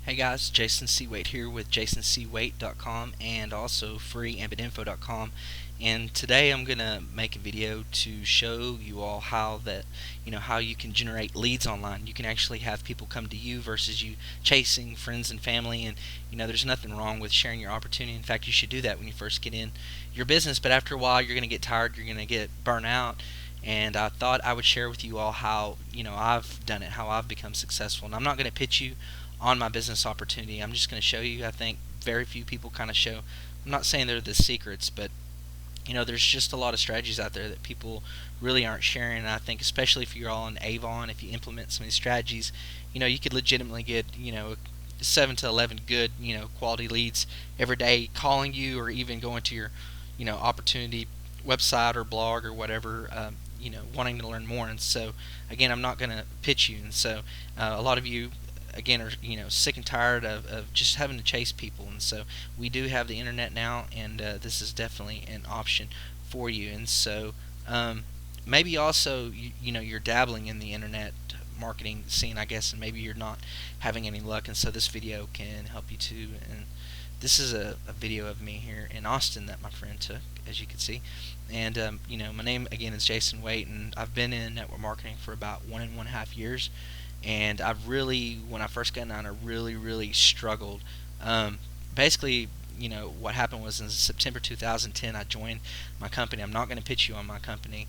Hey guys, Jason C. Waite here with jasoncwaite.com and also freeambitinfo.com. And today I'm gonna make a video to show you all how you can generate leads online. You can actually have people come to you versus you chasing friends and family. And there's nothing wrong with sharing your opportunity. In fact, you should do that when you first get in your business. But after a while, you're gonna get tired. You're gonna get burnt out. And I thought I would share with you all how I've done it, how I've become successful. And I'm not gonna pitch you on my business opportunity. I'm just going to show you. I think very few people kind of show. I'm not saying they're the secrets, but there's just a lot of strategies out there that people really aren't sharing. And I think especially if you're all on Avon, if you implement some of these strategies, you could legitimately get 7 to 11 good quality leads every day calling you, or even going to your opportunity website or blog or whatever, wanting to learn more. And so again, I'm not going to pitch you. And so a lot of you again are sick and tired of just having to chase people. And so we do have the internet now, and this is definitely an option for you. And so maybe also you're dabbling in the internet marketing scene, I guess, and maybe you're not having any luck, and so this video can help you too. And this is a video of me here in Austin that my friend took, as you can see. And my name again is Jason Waite, and I've been in network marketing for about 1.5 years. And when I first got on, I really struggled. Basically, what happened was in September 2010, I joined my company. I'm not going to pitch you on my company.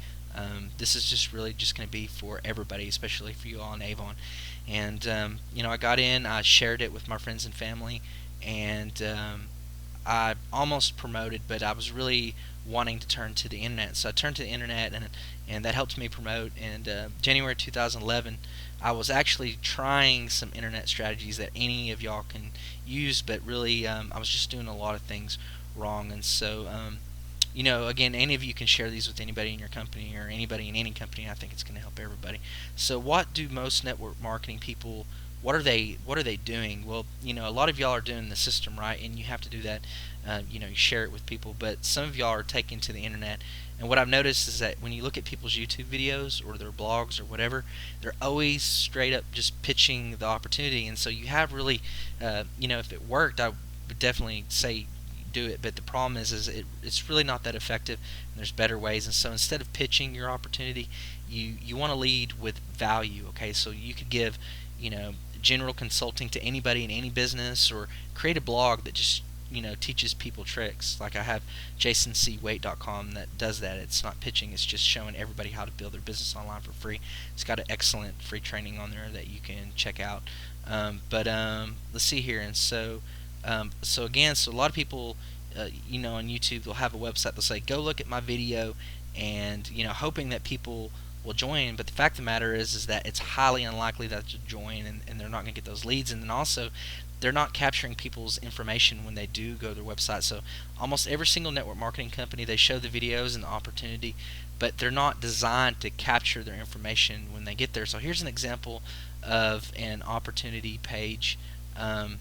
This is just really just going to be for everybody, especially for you all in Avon. And I got in, I shared it with my friends and family, and I almost promoted, but I was really wanting to turn to the internet. So I turned to the internet, and that helped me promote. And January 2011, I was actually trying some internet strategies that any of y'all can use, but really I was just doing a lot of things wrong. And so again, any of you can share these with anybody in your company or anybody in any company. I think it's going to help everybody. So what do most network marketing people, what are they doing? Well, a lot of y'all are doing the system right, and you have to do that. You share it with people, but some of y'all are taking to the internet. And what I've noticed is that when you look at people's YouTube videos or their blogs or whatever, they're always straight up just pitching the opportunity. And so you have really, if it worked, I would definitely say do it. But the problem is it's really not that effective, and there's better ways. And so instead of pitching your opportunity, you want to lead with value. Okay, so you could give general consulting to anybody in any business, or create a blog that just teaches people tricks. Like I have jasoncwaite.com that does that. It's not pitching, it's just showing everybody how to build their business online for free. It's got an excellent free training on there that you can check out. But let's see here. And so again, so a lot of people on YouTube, they'll have a website, they'll say go look at my video, and hoping that people will join. But the fact of the matter is that it's highly unlikely that they'll join, and they're not going to get those leads. And then also, they're not capturing people's information when they do go to their website. So almost every single network marketing company, they show the videos and the opportunity, but they're not designed to capture their information when they get there. So here's an example of an opportunity page. And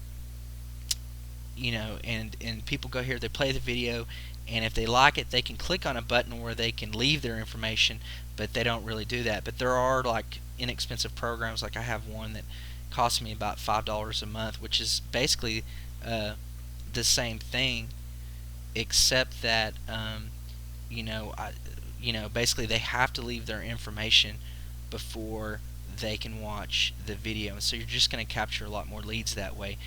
people go here, they play the video, and if they like it, they can click on a button where they can leave their information, but they don't really do that. But there are like inexpensive programs, like I have one that costs me about $5 a month, which is basically the same thing, except that basically they have to leave their information before they can watch the video. So you're just going to capture a lot more leads that way.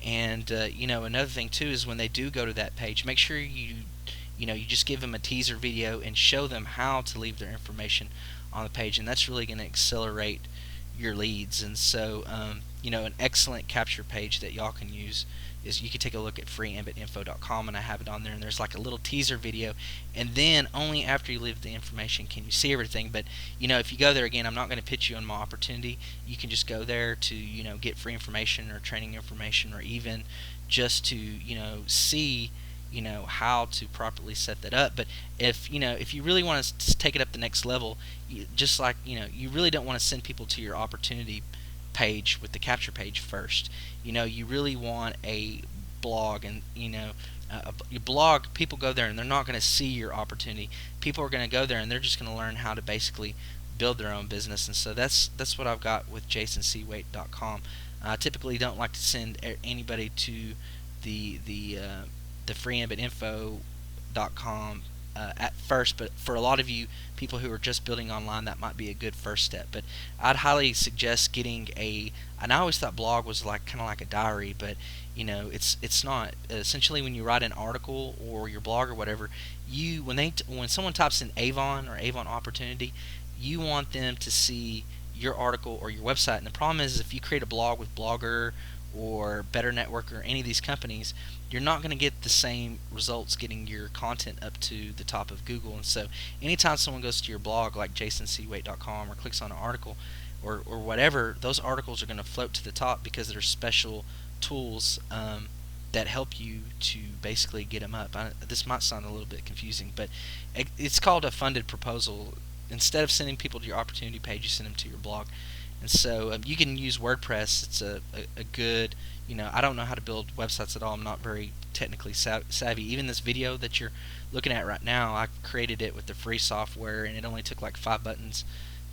And another thing too is when they do go to that page, make sure you just give them a teaser video and show them how to leave their information on the page, and that's really going to accelerate your leads. And so an excellent capture page that y'all can use is, you can take a look at freeambitinfo.com, and I have it on there, and there's like a little teaser video, and then only after you leave the information can you see everything. But if you go there, again, I'm not going to pitch you on my opportunity. You can just go there to get free information or training information, or even just to see how to properly set that up. But if you really want to take it up the next level, just like you really don't want to send people to your opportunity page with the capture page first. You really want a blog, and your blog, people go there and they're not going to see your opportunity. People are going to go there and they're just going to learn how to basically build their own business. And so that's what I've got with JasonCWait.com. I typically don't like to send anybody to the freeambitinfo.com at first, but for a lot of you people who are just building online, that might be a good first step. But I'd highly suggest getting and I always thought blog was like kind of like a diary, but it's not. Essentially, when you write an article or your blog or whatever, when someone types in Avon or Avon opportunity, you want them to see your article or your website. And the problem is, if you create a blog with Blogger or Better Network or any of these companies, you're not going to get the same results getting your content up to the top of Google. And so anytime someone goes to your blog like JasonCWait.com or clicks on an article or whatever, those articles are going to float to the top because there's special tools that help you to basically get them up. This might sound a little bit confusing, but it's called a funded proposal. Instead of sending people to your opportunity page, you send them to your blog. And so you can use WordPress. It's a good, I don't know how to build websites at all. I'm not very technically savvy. Even this video that you're looking at right now, I created it with the free software, and it only took like 5 buttons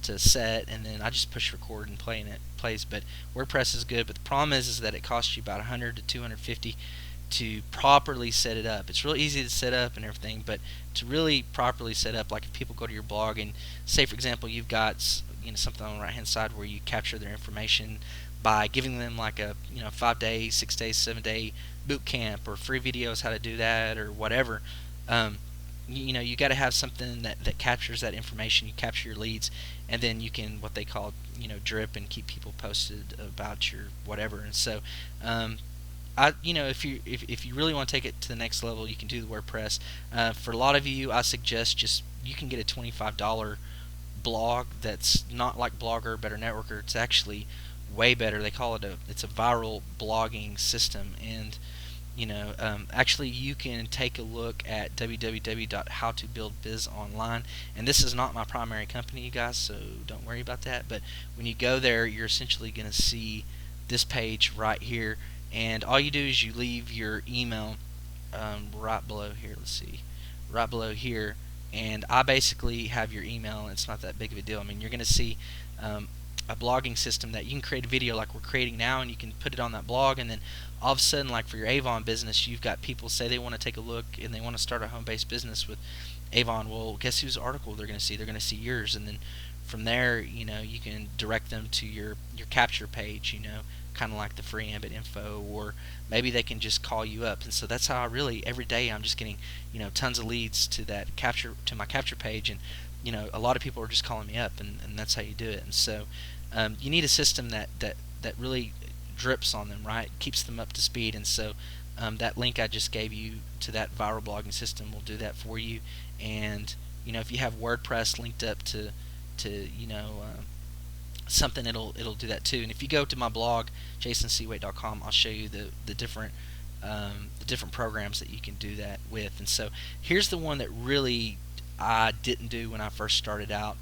to set, and then I just push record and play, and it plays. But WordPress is good, but the problem is that it costs you about 100 to 250 to properly set it up. It's really easy to set up and everything, but to really properly set up, like if people go to your blog and say, for example, you've got something on the right hand side where you capture their information by giving them like a 5-day, 6-day, 7-day boot camp or free videos how to do that or whatever. You got to have something that captures that information. You capture your leads, and then you can, what they call, drip and keep people posted about your whatever. And so if you really want to take it to the next level, you can do the WordPress. For a lot of you, I suggest you can get a $25 blog that's not like Blogger or Better Networker. It's actually way better. They call it it's a viral blogging system. And actually you can take a look at www.howtobuildbizonline, and this is not my primary company, you guys, so don't worry about that. But when you go there, you're essentially going to see this page right here, and all you do is you leave your email right below here. Let's see, right below here, and I basically have your email, and it's not that big of a deal. I mean, you're going to see a blogging system that you can create a video like we're creating now, and you can put it on that blog, and then all of a sudden, like for your Avon business, you've got people say they want to take a look and they want to start a home-based business with Avon. Well, guess whose article they're going to see? They're going to see yours, and then from there, you can direct them to your capture page, kind of like the free Ambit info, or maybe they can just call you up. And so that's how I really, every day I'm just getting, tons of leads to my capture page, and a lot of people are just calling me up, and that's how you do it. And so you need a system that really drips on them, right? Keeps them up to speed. And so that link I just gave you to that viral blogging system will do that for you. And if you have WordPress linked up to something, it'll do that too. And if you go to my blog JasonCWait.com, I'll show you the different programs that you can do that with. And so here's the one that really I didn't do when I first started out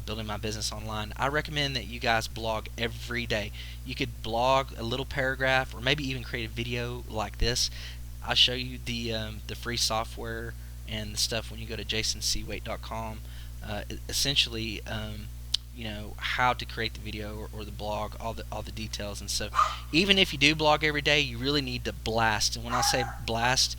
building my business online. I recommend that you guys blog every day. You could blog a little paragraph, or maybe even create a video like this. I'll show you the free software and the stuff when you go to JasonCWait.com. Essentially, how to create the video or the blog, all the details. And so, even if you do blog every day, you really need to blast. And when I say blast,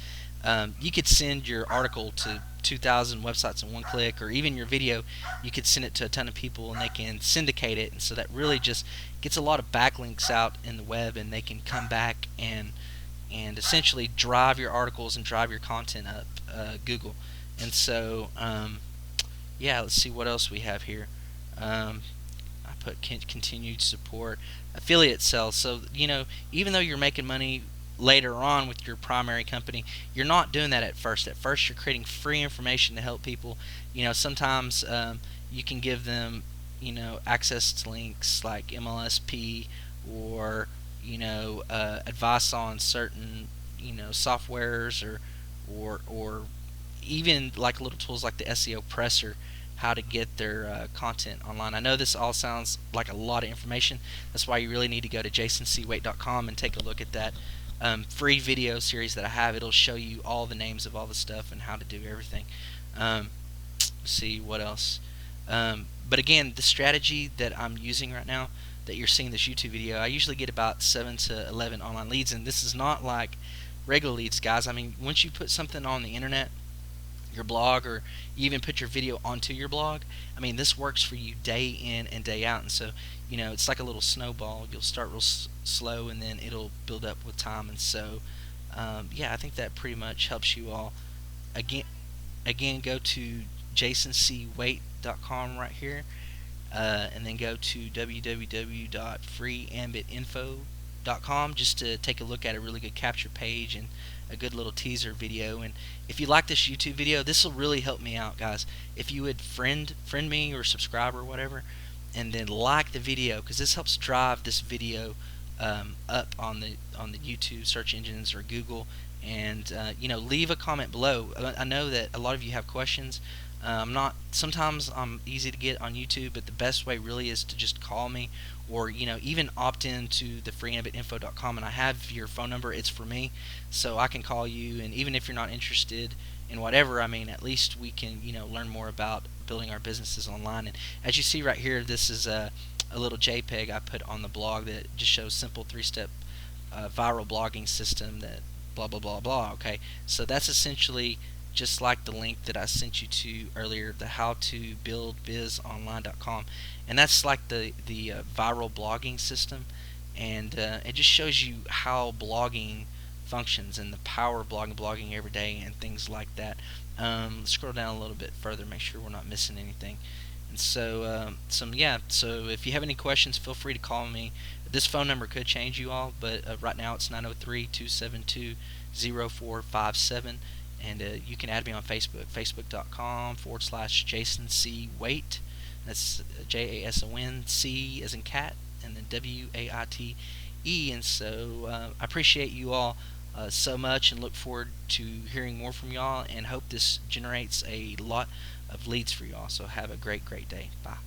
you could send your article to 2,000 websites in one click, or even your video, you could send it to a ton of people and they can syndicate it. And so that really just gets a lot of backlinks out in the web, and they can come back and essentially drive your articles and drive your content up Google. And so yeah, let's see what else we have here. I put continued support, affiliate sales. So even though you're making money later on with your primary company, you're not doing that at first. At first, you're creating free information to help people. Sometimes you can give them access to links like MLSP, or advice on certain softwares, or even like little tools like the SEO Presser, how to get their content online. I know this all sounds like a lot of information. That's why you really need to go to JasonCWait.com and take a look at that free video series that I have. It'll show you all the names of all the stuff and how to do everything. Let's see what else. But again, the strategy that I'm using right now, that you're seeing this YouTube video, I usually get about 7 to 11 online leads, and this is not like regular leads, guys. I mean, once you put something on the internet, your blog, or you even put your video onto your blog, I mean, this works for you day in and day out. And so, it's like a little snowball. You'll start real slow, and then it'll build up with time. And so, yeah, I think that pretty much helps you all. Again, go to jasoncwait.com right here, and then go to www.freeambitinfo.com just to take a look at a really good capture page and a good little teaser video. And if you like this YouTube video, this will really help me out, guys. If you would friend me or subscribe or whatever, and then like the video, because this helps drive this video up on the YouTube search engines or Google. And leave a comment below. I know that a lot of you have questions. Sometimes I'm easy to get on YouTube, but the best way really is to just call me, or even opt into the freeambitinfo.com, and I have your phone number. It's for me, so I can call you. And even if you're not interested in whatever, I mean, at least we can learn more about building our businesses online. And as you see right here, this is a little JPEG I put on the blog that just shows simple 3-step viral blogging system that blah blah blah blah. Okay, so that's essentially just like the link that I sent you to earlier, the how to build bizonline.com, and that's like the viral blogging system. And it just shows you how blogging functions and the power of blogging every day and things like that. Let's scroll down a little bit further, make sure we're not missing anything. And so, so if you have any questions, feel free to call me. This phone number could change, you all, but right now it's 903-272-0457. And you can add me on Facebook, facebook.com/Jason C. Wait. That's JASON, as in cat, and then WAITE. And so I appreciate you all so much, and look forward to hearing more from y'all, and hope this generates a lot of leads for y'all. So have a great day. Bye.